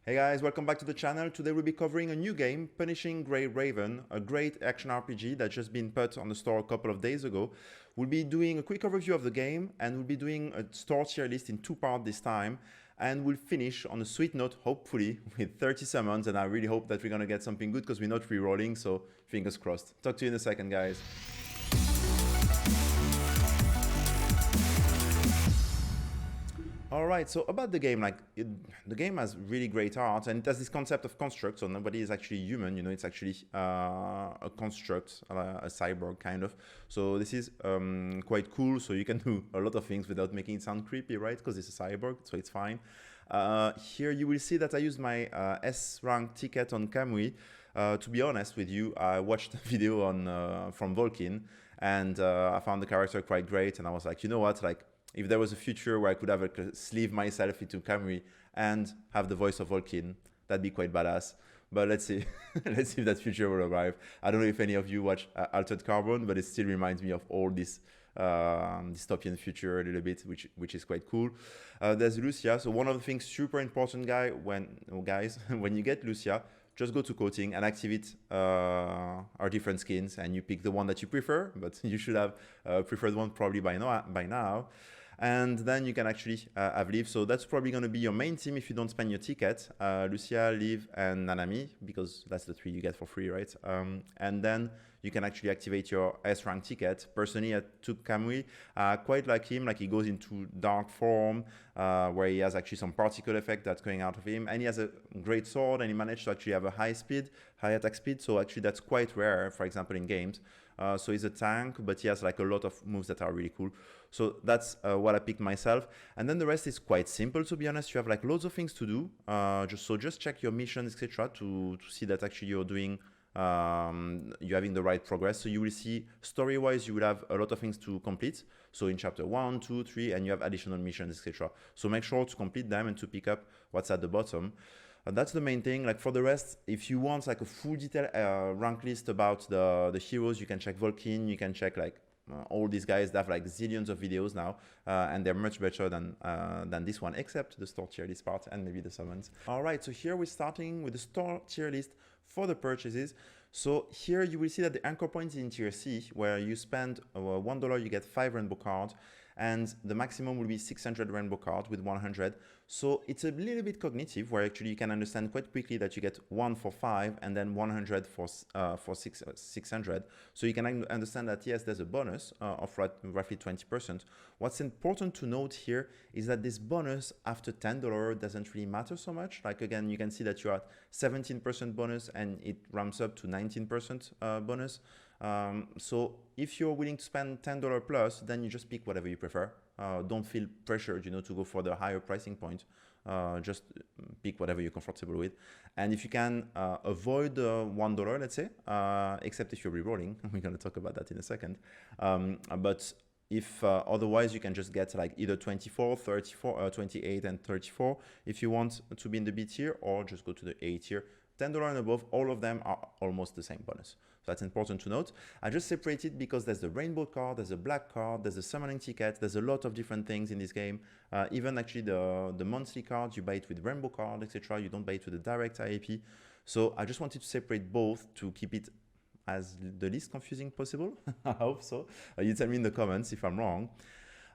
Hey guys, welcome back to the channel. Today we'll be covering a new game, Punishing Grey Raven, a great action RPG that's just been put on the store a couple of days ago. We'll be doing a quick overview of the game and we'll be doing a store tier list in two parts this time. And we'll finish on a sweet note, hopefully, with 30 summons, and I really hope that we're gonna get something good because we're not re-rolling, so fingers crossed. Talk to you in a second, guys. Alright, so about the game, the game has really great art and it has this concept of construct, so nobody is actually human, you know, it's actually a construct, a cyborg kind of. So this is quite cool, so you can do a lot of things without making it sound creepy, right? Because it's a cyborg, so it's fine. Here you will see that I used my S rank ticket on Kamui. To be honest with you, I watched a video on from Volkin and I found the character quite great and I was like, you know what, like, if there was a future where I could have a sleeve myself into Camry and have the voice of Volkin, that'd be quite badass. But let's see, let's see if that future will arrive. I don't know if any of you watch Altered Carbon, but it still reminds me of all this dystopian future a little bit, which is quite cool. There's Lucia. So one of the things super important, guys, when you get Lucia, just go to quoting and activate our different skins, and you pick the one that you prefer, but you should have preferred one probably by now. And then you can actually have Liv. So that's probably going to be your main team if you don't spend your ticket. Lucia, Liv, and Nanami, because that's the three you get for free, right? And then you can actually activate your S rank ticket. Personally, I took Kamui. Quite like him, like he goes into dark form, where he has actually some particle effect that's going out of him. And he has a great sword, and he managed to actually have a high attack speed. So actually that's quite rare, for example, in games. So he's a tank, but he has like a lot of moves that are really cool. So that's what I picked myself. And then the rest is quite simple, to be honest. You have like loads of things to do. Just check your missions, etc., to see that actually you're doing you're having the right progress. So you will see story-wise, you will have a lot of things to complete. So in chapter 1, 2, 3, and you have additional missions, etc. So make sure to complete them and to pick up what's at the bottom. That's the main thing. Like for the rest, if you want like a full detail rank list about the heroes, you can check Volkin, you can check like all these guys that have like zillions of videos now, and they're much better than this one, except the store tier list part and maybe the summons. All right, so here we're starting with the store tier list for the purchases. So here you will see that the anchor point is in tier C, where you spend $1, you get 5 rainbow cards, and the maximum will be 600 rainbow cards with 100. So it's a little bit cognitive, where actually you can understand quite quickly that you get 1 for 5 and then 100 for 600. So you can understand that yes, there's a bonus of roughly 20%. What's important to note here is that this bonus after $10 doesn't really matter so much. Like again, you can see that you're at 17% bonus and it ramps up to 19% bonus. So if you're willing to spend $10 plus, then you just pick whatever you prefer. Don't feel pressured, you know, to go for the higher pricing point. Just pick whatever you're comfortable with. And if you can avoid the $1, let's say, except if you're re-rolling, we're going to talk about that in a second. But if otherwise, you can just get like either 24, 34, 28, and 34 if you want to be in the B tier, or just go to the A tier. $10 and above, all of them are almost the same bonus. So that's important to note. I just separated because there's the rainbow card, there's a black card, there's a summoning ticket, there's a lot of different things in this game. Even actually the monthly cards, you buy it with rainbow card, etc. You don't buy it with the direct IAP. So I just wanted to separate both to keep it as the least confusing possible. I hope so. You tell me in the comments if I'm wrong.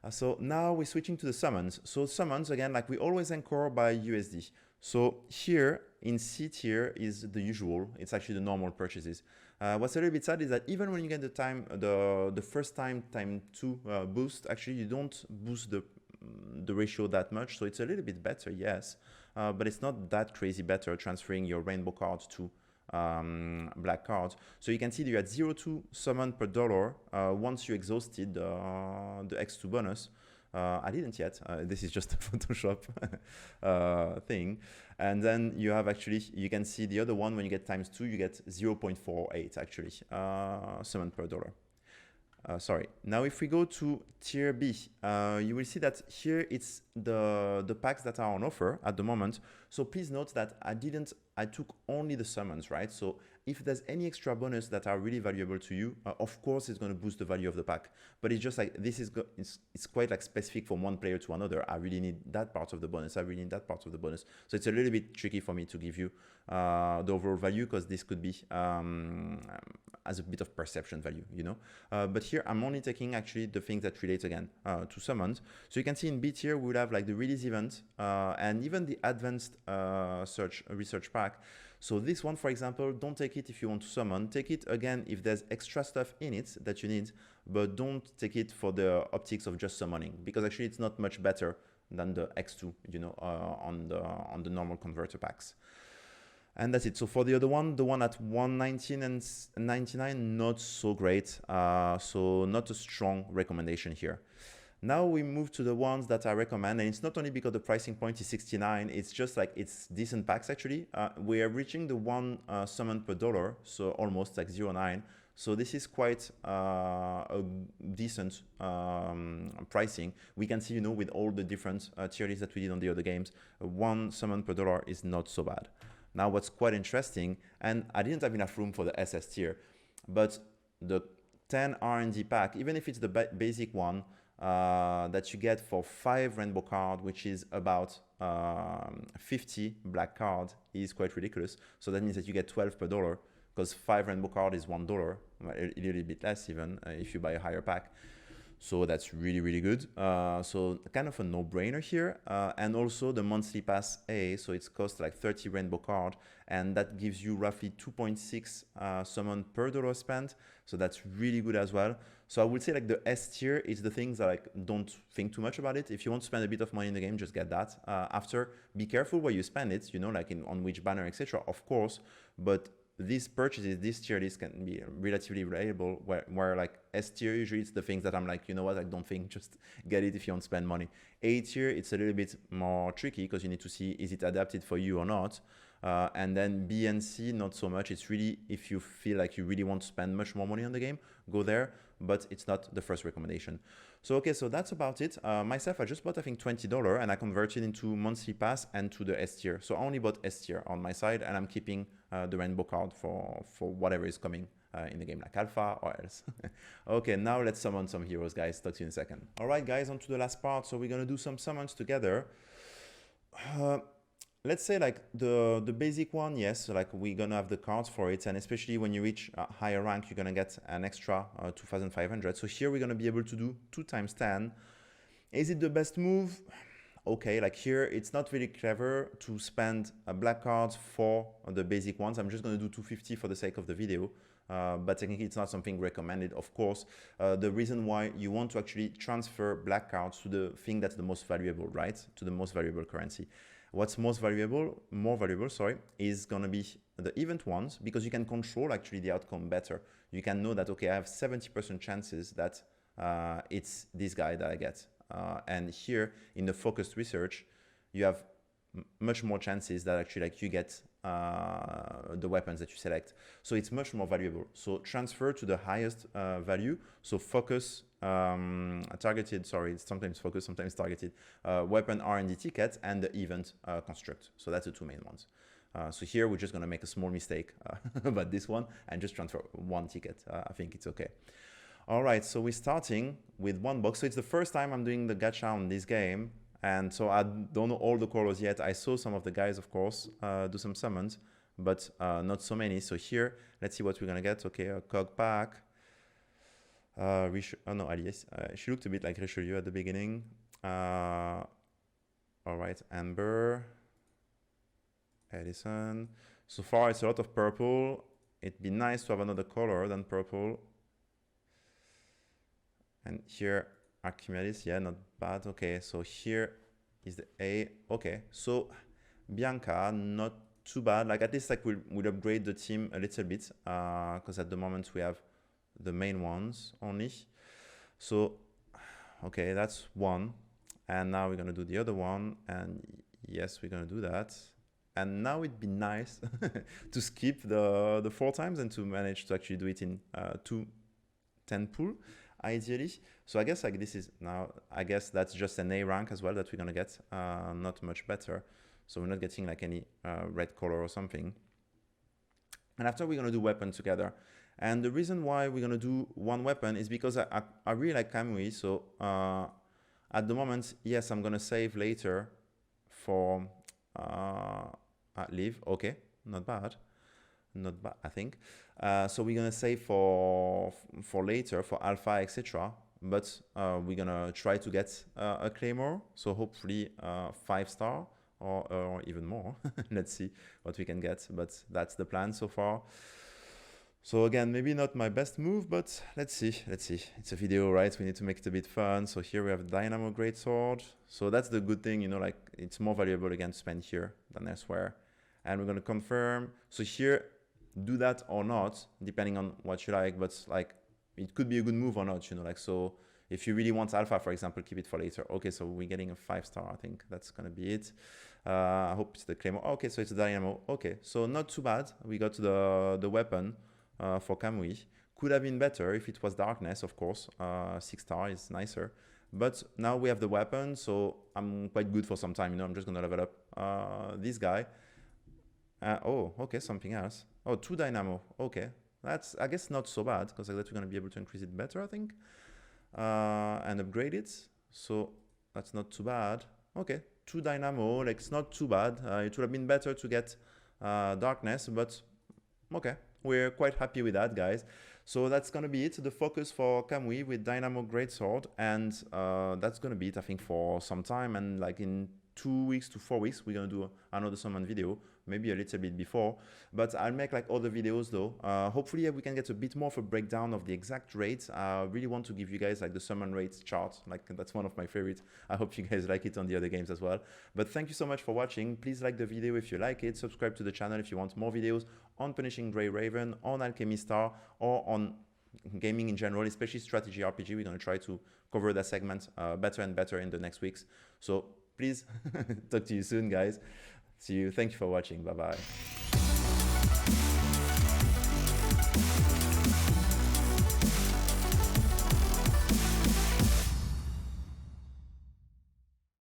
So now we're switching to the summons. So summons, again, like we always anchor by USD. So here in C tier is the usual. It's actually the normal purchases. What's a little bit sad is that even when you get the first time 2 boost, actually you don't boost the ratio that much. So it's a little bit better, yes, but it's not that crazy better transferring your rainbow cards to black cards. So you can see that you had 0.2 summon per dollar once you exhausted the X2 bonus. I didn't yet. This is just a Photoshop thing. And then you have actually, you can see the other one when you get ×2, you get 0.48 actually summon per dollar. Sorry. Now, if we go to tier B, you will see that here it's the packs that are on offer at the moment. So please note that I took only the summons, right? So if there's any extra bonus that are really valuable to you, of course it's going to boost the value of the pack. But it's just like, this is it's quite like specific from one player to another. I really need that part of the bonus. I really need that part of the bonus. So it's a little bit tricky for me to give you the overall value, because this could be as a bit of perception value, you know. But here I'm only taking actually the things that relate again to summons. So you can see in B tier we'll have like the release event and even the advanced research pack. So this one, for example, don't take it if you want to summon. Take it again if there's extra stuff in it that you need, but don't take it for the optics of just summoning, because actually it's not much better than the X2, you know, on the normal converter packs. And that's it. So for the other one, the one at 119 and 99, not so great. So not a strong recommendation here. Now we move to the ones that I recommend, and it's not only because the pricing point is 69, it's just like it's decent packs actually. We are reaching the one summon per dollar, so almost like 0.9. So this is quite a decent pricing. We can see, you know, with all the different tier lists that we did on the other games, one summon per dollar is not so bad. Now what's quite interesting, and I didn't have enough room for the SS tier, but the 10 R&D pack, even if it's the basic one, that you get for 5 rainbow card, which is about 50 black card, is quite ridiculous. So that means that you get 12 per dollar, because 5 rainbow card is $1, a little bit less even if you buy a higher pack. So that's really, really good. So kind of a no-brainer here. And also the monthly pass A, so it's cost like 30 rainbow card, and that gives you roughly 2.6 summon per dollar spent. So that's really good as well. So I would say like the S tier is the things that like don't think too much about it. If you want to spend a bit of money in the game, just get that. After, be careful where you spend it, you know, like on which banner, etc. Of course, but these purchases, this tier list can be relatively reliable, where like S tier, usually it's the things that I'm like, you know what, I don't think, just get it if you don't spend money. A tier, it's a little bit more tricky because you need to see, is it adapted for you or not? And then B and C, not so much. It's really, if you feel like you really want to spend much more money on the game, go there, but it's not the first recommendation. So, okay, so that's about it. Myself, I just bought, I think, $20, and I converted into monthly pass and to the S tier. So I only bought S tier on my side, and I'm keeping the rainbow card for whatever is coming in the game, like alpha or else. Okay, now let's summon some heroes, guys. Talk to you in a second. All right, guys, on to the last part. So we're going to do some summons together. Let's say like the basic one, yes, like we're gonna have the cards for it, and especially when you reach a higher rank, you're gonna get an extra 2,500. So here we're gonna be able to do 2 times 10. Is it the best move? Okay, like here it's not really clever to spend black cards for the basic ones. I'm just gonna do 250 for the sake of the video. But technically it's not something recommended, of course. The reason why you want to actually transfer black cards to the thing that's the most valuable, right? To the most valuable currency. What's more valuable, is gonna be the event ones, because you can control actually the outcome better. You can know that, okay, I have 70% chances that it's this guy that I get. And here in the focused research, you have much more chances that actually like you get the weapons that you select. So it's much more valuable. So transfer to the highest value. So focus, targeted, sorry, it's sometimes focus, sometimes targeted, weapon R&D ticket, and the event construct. So that's the 2 main ones. So here we're just gonna make a small mistake about this one and just transfer 1 ticket. I think it's okay. All right, so we're starting with 1 box. So it's the first time I'm doing the gacha on this game. And so I don't know all the colors yet. I saw some of the guys, of course, do some summons, but not so many. So here, let's see what we're gonna get. Okay, a cog pack. Oh no, Alice. She looked a bit like Richelieu at the beginning. All right, Amber. Edison. So far, it's a lot of purple. It'd be nice to have another color than purple. And here, Archimedes, yeah, not bad. Okay, so here is the A. Okay, so Bianca, not too bad. Like at least like we'll upgrade the team a little bit because at the moment we have the main ones only. So, okay, that's 1. And now we're gonna do the other one. And yes, we're gonna do that. And now it'd be nice to skip the 4 times and to manage to actually do it in 2 10 pool. Ideally. So I guess like this is now, I guess that's just an A rank as well that we're gonna get, not much better. So we're not getting like any red color or something. And after we're going to do weapon together. And the reason why we're going to do one weapon is because I really like Kamui. So at the moment, yes, I'm going to save later for leave. Okay, not bad. Not bad, I think. So we're going to save for later, for alpha, etc. But we're going to try to get a Claymore. So hopefully 5-star or even more. Let's see what we can get. But that's the plan so far. So again, maybe not my best move, but let's see. It's a video, right? We need to make it a bit fun. So here we have Dynamo Greatsword. So that's the good thing, you know, like it's more valuable again to spend here than elsewhere. And we're going to confirm. So here, do that or not, depending on what you like, but like it could be a good move or not, you know, like, so if you really want alpha, for example, keep it for later. Okay, so we're getting a 5-star. I think that's going to be it. I hope it's the Claymore. Okay, so it's a Dynamo. Okay, so not too bad. We got the weapon. For Kamui. Could have been better if it was darkness, of course. 6-star is nicer. But now we have the weapon, so I'm quite good for some time. You know, I'm just going to level up this guy. Oh, okay, something else. Oh, 2 Dynamo. Okay, that's, I guess, not so bad, because I guess we're going to be able to increase it better, I think. And upgrade it. So that's not too bad. Okay, 2 Dynamo. Like, it's not too bad. It would have been better to get darkness, but okay. We're quite happy with that, guys. So that's going to be it. The focus for Kamui with Dynamo Greatsword. And that's going to be it, I think, for some time. And like in 2 weeks to 4 weeks, we're going to do another summon video. Maybe a little bit before. But I'll make like other videos though. Hopefully we can get a bit more of a breakdown of the exact rates. I really want to give you guys like the summon rates chart. Like that's one of my favorites. I hope you guys like it on the other games as well. But thank you so much for watching. Please like the video if you like it. Subscribe to the channel if you want more videos on Punishing Grey Raven, on Alchemy Star, or on gaming in general, especially strategy RPG. We're going to try to cover that segment better and better in the next weeks. So please talk to you soon, guys. See you. Thank you for watching. Bye-bye.